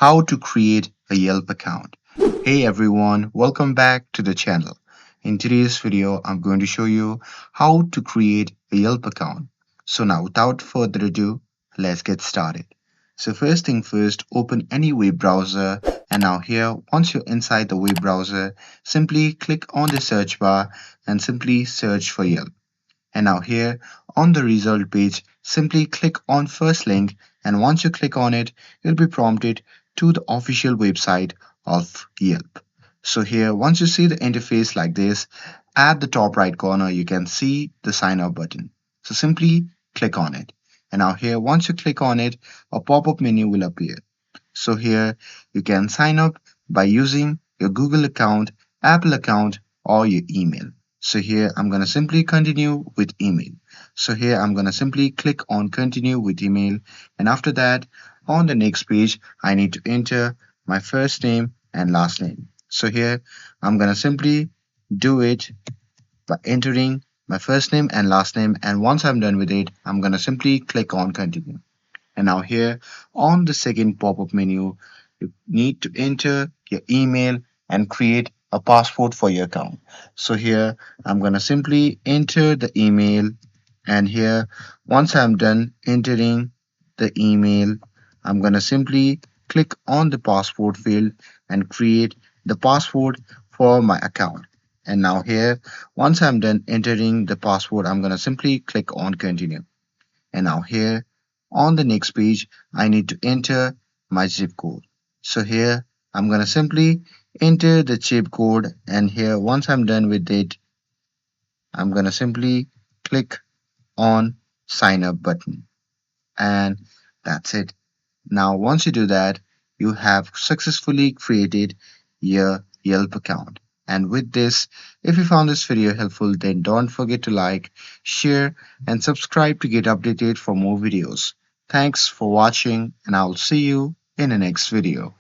how to create a Yelp account. Hey everyone, welcome back to the channel. In today's video, I'm going to show you how to create a Yelp account. So now without further ado, let's get started. So first thing first, open any web browser, and now here, once you're inside the web browser, simply click on the search bar and simply search for Yelp. And now here on the result page, simply click on first link, and once you click on it, you'll be prompted to the official website of Yelp. So here, once you see the interface like this, at the top right corner, you can see the sign up button. So simply click on it. And now here, once you click on it, a pop-up menu will appear. So here you can sign up by using your Google account, Apple account, or your email. So here I'm going to simply continue with email. So here I'm going to simply click on continue with email. And after that, on the next page, I need to enter my first name and last name. So here I'm going to simply do it by entering my first name and last name. And once I'm done with it, I'm going to simply click on continue. And now here on the second pop-up menu, you need to enter your email and create a password for your account. So here I'm going to simply enter the email, and here once I'm done entering the email, I'm going to simply click on the password field and create the password for my account. And now here once I'm done entering the password, I'm going to simply click on continue. And now here on the next page, I need to enter my zip code. So here I'm going to simply enter the zip code, and here once I'm done with it, I'm going to simply click on sign up button, and that's it. Now once you do that, you have successfully created your Yelp account. And with this, if you found this video helpful, then don't forget to like, share, and subscribe to get updated for more videos. Thanks for watching, and I'll see you in the next video.